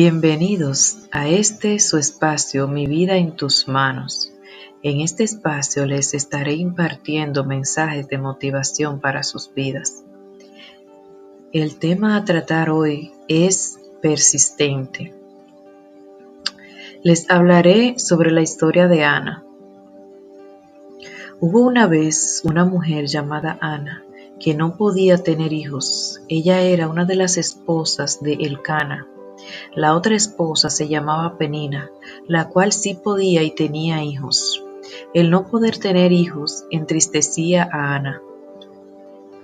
Bienvenidos a su espacio Mi vida en tus manos. En este espacio les estaré impartiendo mensajes de motivación para sus vidas. El tema a tratar hoy es persistente. Les hablaré sobre la historia de Ana. Hubo una vez una mujer llamada Ana que no podía tener hijos. Ella era una de las esposas de Elcana. La otra esposa se llamaba Penina, la cual sí podía y tenía hijos. El no poder tener hijos entristecía a Ana.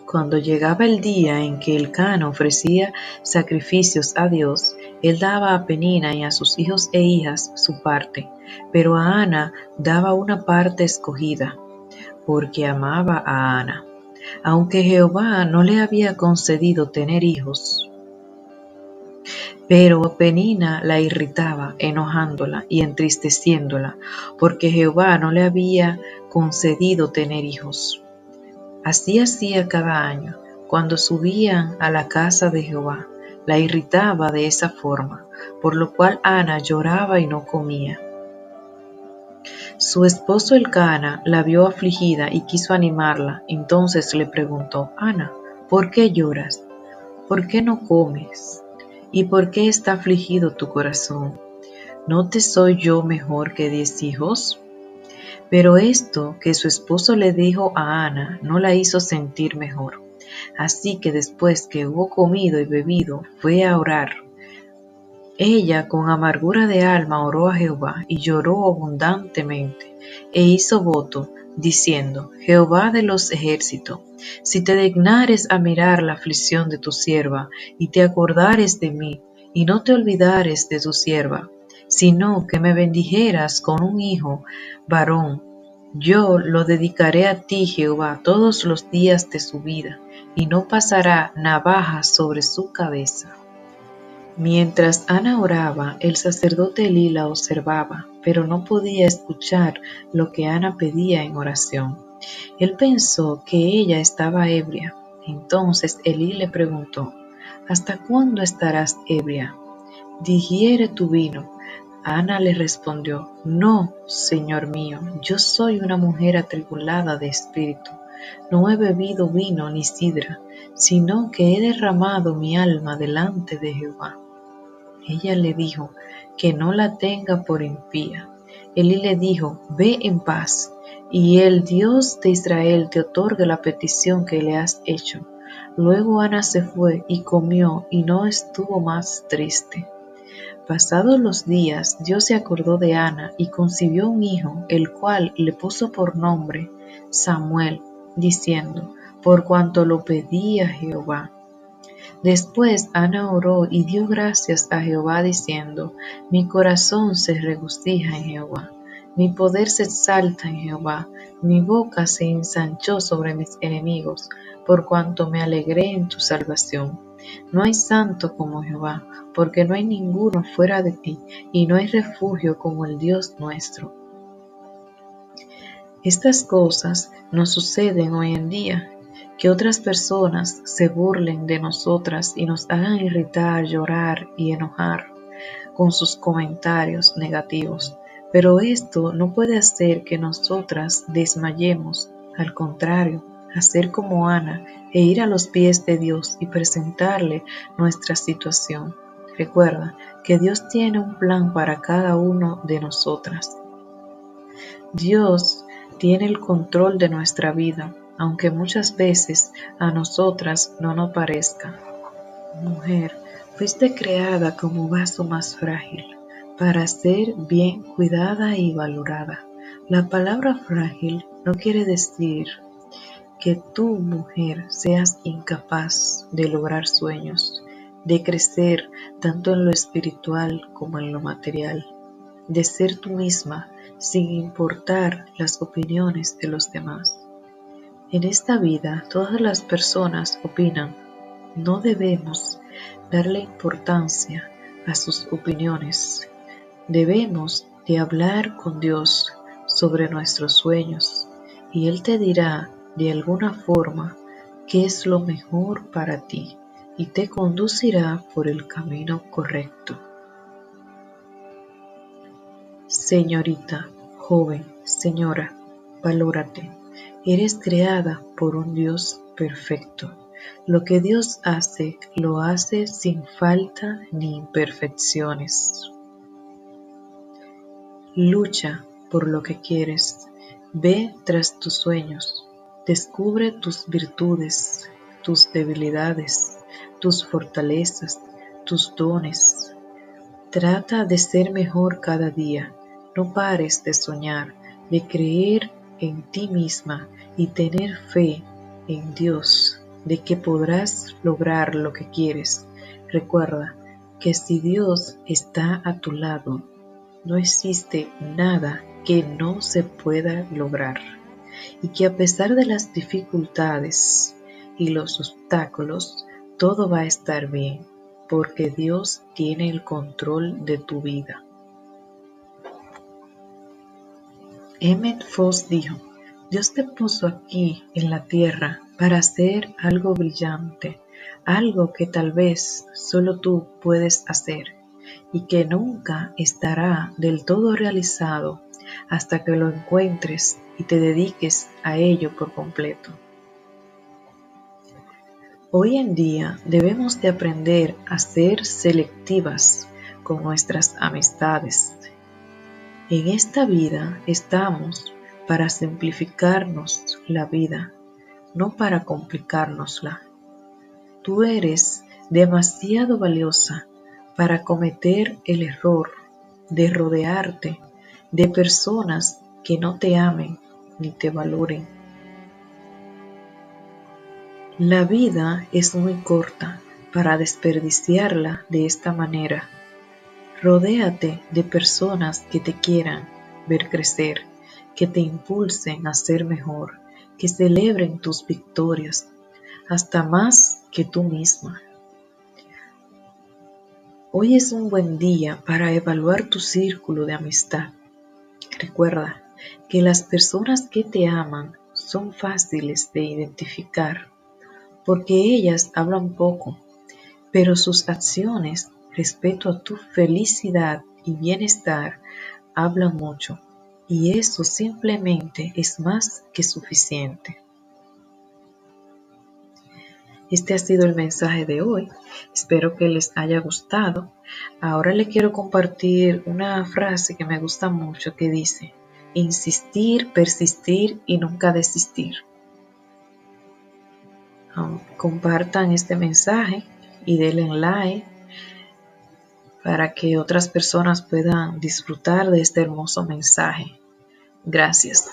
Cuando llegaba el día en que Elcana ofrecía sacrificios a Dios, él daba a Penina y a sus hijos e hijas su parte, pero a Ana daba una parte escogida, porque amaba a Ana. Aunque Jehová no le había concedido tener hijos, pero Penina la irritaba, enojándola y entristeciéndola, porque Jehová no le había concedido tener hijos. Así hacía cada año, cuando subían a la casa de Jehová, la irritaba de esa forma, por lo cual Ana lloraba y no comía. Su esposo Elcana la vio afligida y quiso animarla, entonces le preguntó: Ana, ¿por qué lloras? ¿Por qué no comes? ¿Y por qué está afligido tu corazón? ¿No te soy yo mejor que 10 hijos? Pero esto que su esposo le dijo a Ana no la hizo sentir mejor. Así que después que hubo comido y bebido, fue a orar. Ella con amargura de alma oró a Jehová y lloró abundantemente, e hizo voto, diciendo: Jehová de los ejércitos, si te dignares a mirar la aflicción de tu sierva, y te acordares de mí, y no te olvidares de tu sierva, sino que me bendijeras con un hijo varón, yo lo dedicaré a ti, Jehová, todos los días de su vida, y no pasará navaja sobre su cabeza. Mientras Ana oraba, el sacerdote Elí la observaba, pero no podía escuchar lo que Ana pedía en oración. Él pensó que ella estaba ebria. Entonces Elí le preguntó: ¿Hasta cuándo estarás ebria? Digiere tu vino. Ana le respondió: No, Señor mío, yo soy una mujer atribulada de espíritu. No he bebido vino ni sidra, sino que he derramado mi alma delante de Jehová. Ella le dijo que no la tenga por impía. Elí le dijo: Ve en paz, y el Dios de Israel te otorgue la petición que le has hecho. Luego Ana se fue y comió y no estuvo más triste. Pasados los días, Dios se acordó de Ana y concibió un hijo, el cual le puso por nombre Samuel, diciendo: Por cuanto lo pedía Jehová. Después Ana oró y dio gracias a Jehová diciendo: Mi corazón se regocija en Jehová, mi poder se exalta en Jehová, mi boca se ensanchó sobre mis enemigos, por cuanto me alegré en tu salvación. No hay santo como Jehová, porque no hay ninguno fuera de ti, y no hay refugio como el Dios nuestro. Estas cosas nos suceden hoy en día, que otras personas se burlen de nosotras y nos hagan irritar, llorar y enojar con sus comentarios negativos. Pero esto no puede hacer que nosotras desmayemos. Al contrario, hacer como Ana e ir a los pies de Dios y presentarle nuestra situación. Recuerda que Dios tiene un plan para cada uno de nosotras. Dios tiene el control de nuestra vida, aunque muchas veces a nosotras no nos parezca. Mujer, fuiste creada como vaso más frágil, para ser bien cuidada y valorada. La palabra frágil no quiere decir que tú, mujer, seas incapaz de lograr sueños, de crecer tanto en lo espiritual como en lo material, de ser tú misma sin importar las opiniones de los demás. En esta vida todas las personas opinan. No debemos darle importancia a sus opiniones. Debemos de hablar con Dios sobre nuestros sueños y Él te dirá de alguna forma qué es lo mejor para ti y te conducirá por el camino correcto. Señorita, joven, señora, valórate. Eres creada por un Dios perfecto. Lo que Dios hace, lo hace sin falta ni imperfecciones. Lucha por lo que quieres. Ve tras tus sueños. Descubre tus virtudes, tus debilidades, tus fortalezas, tus dones. Trata de ser mejor cada día. No pares de soñar, de creer en ti misma y tener fe en Dios, de que podrás lograr lo que quieres. Recuerda que si Dios está a tu lado, no existe nada que no se pueda lograr y que a pesar de las dificultades y los obstáculos, todo va a estar bien, porque Dios tiene el control de tu vida. Emmett Fox dijo, Dios te puso aquí en la tierra para hacer algo brillante, algo que tal vez solo tú puedes hacer y que nunca estará del todo realizado hasta que lo encuentres y te dediques a ello por completo. Hoy en día debemos de aprender a ser selectivas con nuestras amistades. En esta vida estamos para simplificarnos la vida, no para complicárnosla. Tú eres demasiado valiosa para cometer el error de rodearte de personas que no te amen ni te valoren. La vida es muy corta para desperdiciarla de esta manera. Rodéate de personas que te quieran ver crecer, que te impulsen a ser mejor, que celebren tus victorias, hasta más que tú misma. Hoy es un buen día para evaluar tu círculo de amistad. Recuerda que las personas que te aman son fáciles de identificar, porque ellas hablan poco, pero sus acciones respecto a tu felicidad y bienestar hablan mucho, y eso simplemente es más que suficiente. Este ha sido el mensaje de hoy. Espero que les haya gustado. Ahora les quiero compartir una frase que me gusta mucho que dice, insistir, persistir y nunca desistir. Compartan este mensaje y denle like para que otras personas puedan disfrutar de este hermoso mensaje. Gracias.